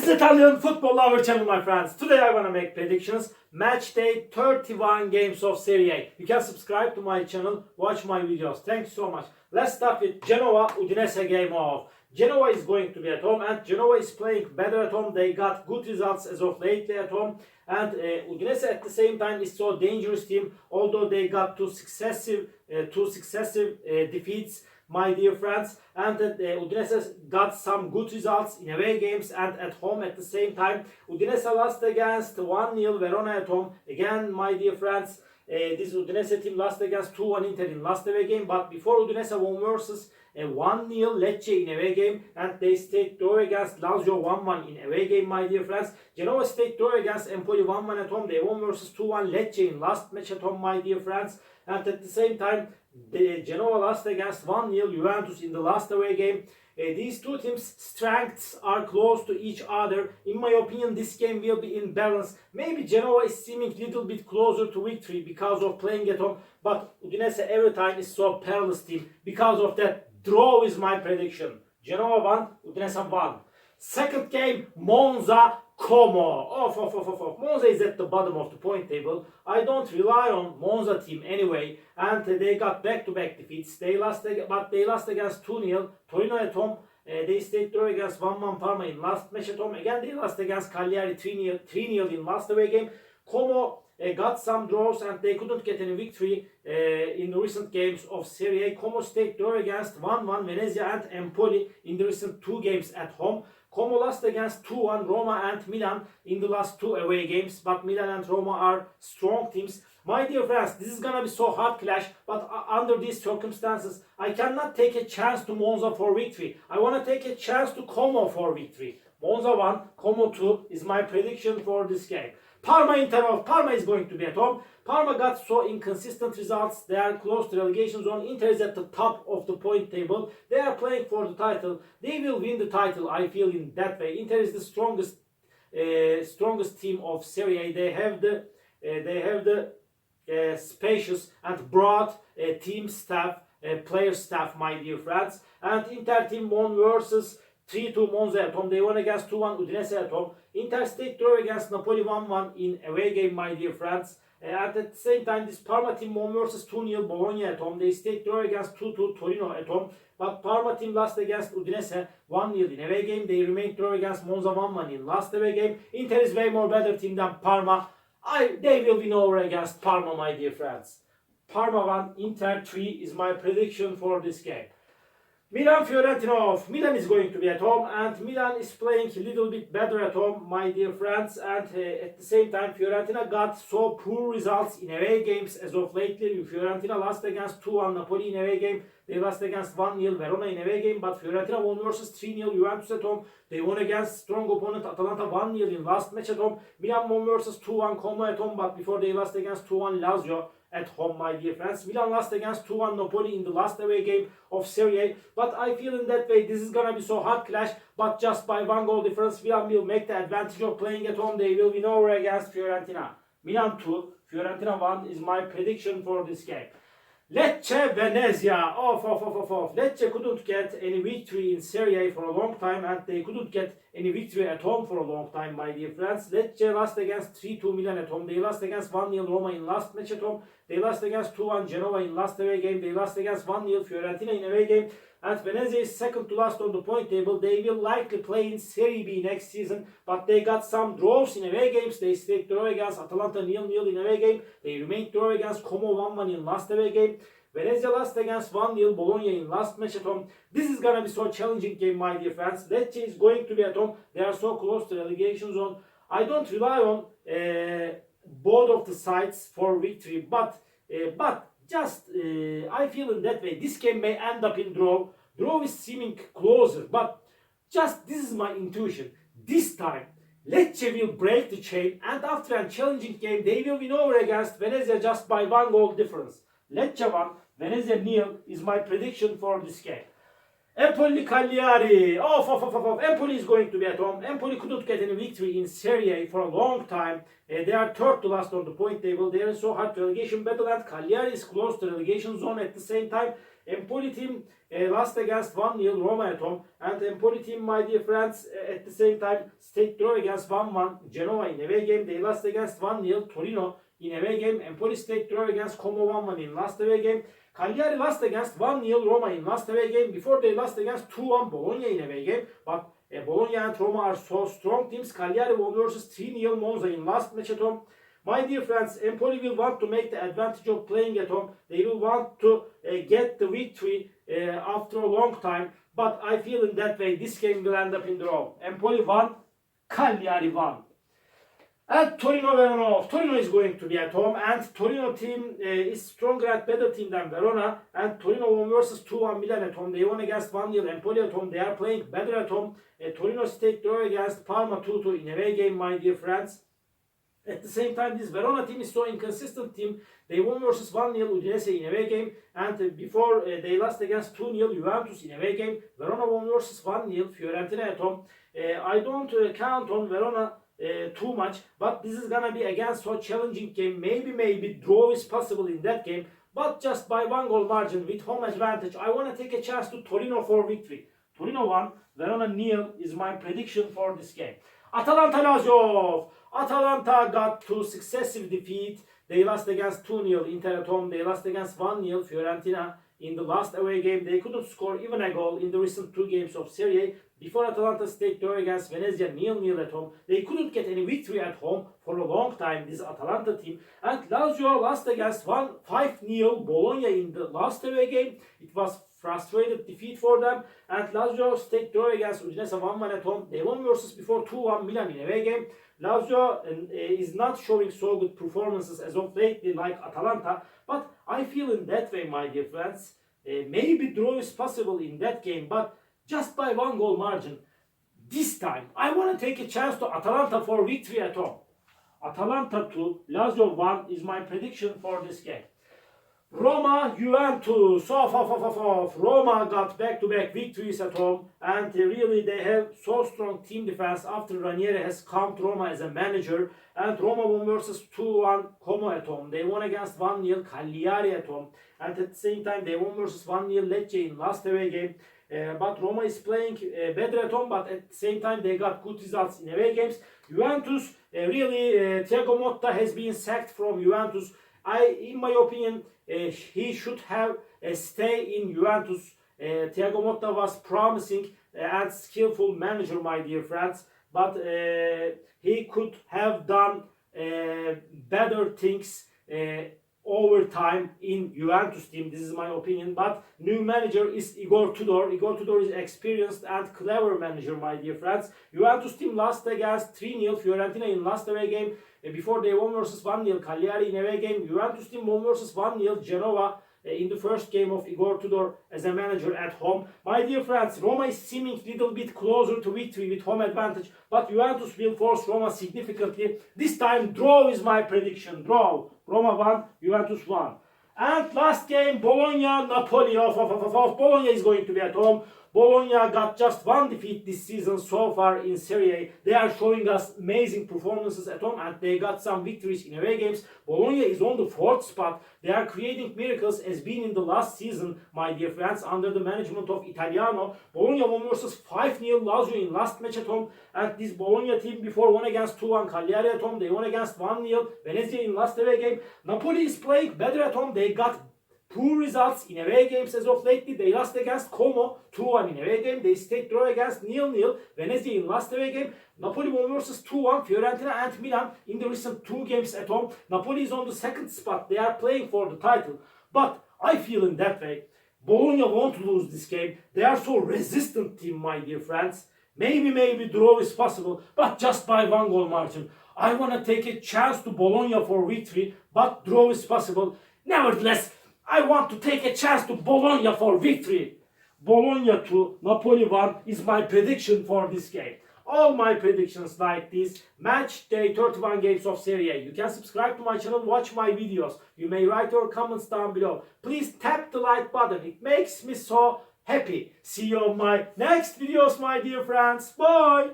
This is Italian football lover channel, my friends. Today I want to make predictions. Match day 31 games of Serie. You can subscribe to my channel, watch my videos. Thanks so much. Let's start with Genoa Udinese game off. Genoa is going to be at home and Genoa is playing better at home. They got good results as of lately at home. And Udinese at the same time is so dangerous team. Although they got two successive defeats, my dear friends, and Udinese got some good results in away games and at home at the same time. Udinese lost against 1-0 Verona at home. Again, my dear friends, this Udinese team lost against 2-1 Inter in last away game, but before Udinese won versus 1-0 Lecce in away game, and they stayed draw against Lazio 1-1 in away game, my dear friends. Genoa stayed draw against Empoli 1-1 at home. They won versus 2-1 Lecce in last match at home, my dear friends. And at the same time, Genoa lost against 1-0 Juventus in the last away game. These two teams' strengths are close to each other. In my opinion, this game will be in balance. Maybe Genoa is seeming a little bit closer to victory because of playing at home. But Udinese every time is so perilous team. Because of that, draw is my prediction. Genoa won, Udinese won. Second game, Monza Como. Monza is at the bottom of the point table. I don't rely on Monza team anyway. And they got back-to-back defeats. They lost against 2-0 Torino at home. They stayed draw against 1-1 Parma in last match at home. Again, they lost against Cagliari 3-0 in last away game. Como got some draws and they couldn't get any victory in the recent games of Serie. Como stayed draw against 1-1 Venezia and Empoli in the recent two games at home. Como lost against 2-1 Roma and Milan in the last two away games, but Milan and Roma are strong teams. My dear friends, this is gonna be so hard clash, but under these circumstances, I cannot take a chance to Monza for victory. I want to take a chance to Como for victory. Monza 1, Como 2 is my prediction for this game. Parma Inter off. Parma is going to be at home. Parma got so inconsistent results. They are close to relegation zone. Inter is at the top of the point table. They are playing for the title. They will win the title, I feel, in that way. Inter is the strongest team of Serie. They have the spacious and broad team staff, player staff, my dear friends. And Inter team won versus 3-2 Monza at home. They won against 2-1 Udinese at home. Inter stayed draw against Napoli 1-1 in away game, my dear friends. And at the same time, this Parma team won versus 2-0 Bologna at home. They stayed draw against 2-2 Torino at home. But Parma team lost against Udinese 1-0 in away game. They remained draw against Monza 1-1 in last away game. Inter is way more better team than Parma. They will win over against Parma, my dear friends. Parma 1, Inter 3 is my prediction for this game. Milan Fiorentina off. Milan is going to be at home and Milan is playing a little bit better at home, my dear friends. And at the same time, Fiorentina got so poor results in away games as of lately. Fiorentina lost against 2-1 Napoli in away game. They lost against 1-0 Verona in away game. But Fiorentina won versus 3-0 Juventus at home. They won against strong opponent Atalanta 1-0 in last match at home. Milan won versus 2-1 Como at home. But before they lost against 2-1 Lazio at home, my dear friends. Milan lost against 2-1 Napoli in the last away game of Serie. But I feel in that way this is gonna be so hard clash. But just by one goal difference, Milan will make the advantage of playing at home. They will win over against Fiorentina. Milan 2, Fiorentina 1 is my prediction for this game. Lecce Venezia. Lecce couldn't get any victory in Serie for a long time and they couldn't get any victory at home for a long time, my dear friends. Lecce lost against 3-2 Milan at home. They lost against 1-0 Roma in last match at home. They lost against 2-1 Genoa in last away game. They lost against 1-0 Fiorentina in away game. And Venezia is second to last on the point table. They will likely play in Serie B next season. But they got some draws in away games. They stayed draw against Atalanta 0-0 in away game. They remained draw against Como 1-1 in last away game. Venezia lost against 1-0 Bologna in last match at home. This is gonna be so challenging game, my dear friends. Lecce is going to be at home. They are so close to relegation zone. I don't rely on both of the sides for victory, but just I feel in that way this game may end up in draw. Draw is seeming closer, but just this is my intuition. This time Lecce will break the chain and after a challenging game they will win over against Venezia just by one goal difference. Lecce 1, Venezia 0 is my prediction for this game. Empoli Cagliari. Empoli is going to be at home. Empoli couldn't get any victory in Serie for a long time. They are third to last on the point table. They are in so hard relegation battle and Cagliari is close to relegation zone at the same time. Empoli team lost against 1-0 Roma at home. And Empoli team, my dear friends, at the same time stayed draw against 1-1 Genoa in away game. They lost against 1-0 Torino in away game. Empoli stayed draw against Como 1-1 in last away game. Cagliari lost against 1-0 Roma in last away game. Before they lost against 2-1 Bologna in away game. But Bologna and Roma are so strong teams. Cagliari won versus 3-0 Monza in last match at home. My dear friends, Empoli will want to make the advantage of playing at home. They will want to get the victory after a long time. But I feel in that way this game will end up in draw. Empoli won, Cagliari won. And Torino Verona. Torino is going to be at home, and Torino team is stronger and better team than Verona. And Torino won versus 2-1 Milan at home. They won against 1-0 Empoli at home. They are playing better at home. Torino stayed draw against Parma 2-2 in away game, my dear friends. At the same time, this Verona team is so inconsistent team. They won versus 1-0 Udinese in away game, and before they lost against 2-0 Juventus in away game. Verona won versus 1-0 Fiorentina at home. I don't count on Verona too much, but this is gonna be again so challenging game. Maybe draw is possible in that game, but just by 1 goal margin with home advantage, I want to take a chance to Torino for victory. Torino 1, Verona 0 is my prediction for this game. Atalanta Lazio. Atalanta got 2 successive defeats. They lost against 2-0 Inter at home. They lost against 1-0 Fiorentina in the last away game. They couldn't score even a goal in the recent 2 games of Serie. Before Atalanta stayed draw against Venezia 0-0 at home. They couldn't get any victory at home for a long time, this Atalanta team. And Lazio lost against 5-0 Bologna in the last away game. It was frustrated defeat for them. And Lazio stayed draw against Udinese 1-1 at home. They won versus before 2-1 Milan in away game. Lazio is not showing so good performances as of lately like Atalanta. But I feel in that way, my dear friends, maybe draw is possible in that game, but just by 1 goal margin. This time, I want to take a chance to Atalanta for victory at home. Atalanta 2, Lazio 1 is my prediction for this game. Roma, Juventus, Roma got back-to-back victories at home, and really they have so strong team defense after Ranieri has come to Roma as a manager. And Roma won versus 2-1 Como at home. They won against 1-0 Cagliari at home, and at the same time they won versus 1-0 Lecce in last away game. But Roma is playing better at home, but at the same time they got good results in away games. Juventus, really Thiago Motta has been sacked from Juventus. In my opinion, he should have a stay in Juventus. Thiago Motta was promising and skillful manager, my dear friends, but he could have done better things over time in Juventus team. This is my opinion. But new manager is Igor Tudor. Igor Tudor is experienced and clever manager, my dear friends. Juventus team lost against 3-0 Fiorentina in last away game. Before they won versus 1-0 Cagliari in away game. Juventus team won versus 1-0 Genoa in the first game of Igor Tudor as a manager at home. My dear friends, Roma is seeming a little bit closer to victory with home advantage, but Juventus will force Roma significantly. This time, draw is my prediction. Draw. Roma 1, Juventus 1. And last game, Bologna, Napoli. Bologna is going to be at home. Bologna got just 1 defeat this season so far in Serie. They are showing us amazing performances at home, and they got some victories in away games. Bologna is on the 4th spot. They are creating miracles as been in the last season, my dear friends, under the management of Italiano. Bologna won versus 5-0 Lazio in last match at home, and this Bologna team before won against 2-1 Cagliari at home. They won against 1-0 Venezia in last away game. Napoli is playing better at home. They got poor results in away games as of lately. They lost against Como 2-1 in away game. They stayed draw against 0-0 Venezia in last away game. Napoli won versus 2-1 Fiorentina and Milan in the recent 2 games at home. Napoli is on the 2nd spot. They are playing for the title. But I feel in that way, Bologna won't lose this game. They are so resistant team, my dear friends. Maybe draw is possible, but just by 1 goal margin. I want to take a chance to Bologna for victory, but draw is possible. Nevertheless, I want to take a chance to Bologna for victory. Bologna 2, Napoli 1 is my prediction for this game. All my predictions like this. Match day 31 games of Serie. You can subscribe to my channel, watch my videos. You may write your comments down below. Please tap the like button. It makes me so happy. See you on my next videos, my dear friends. Bye.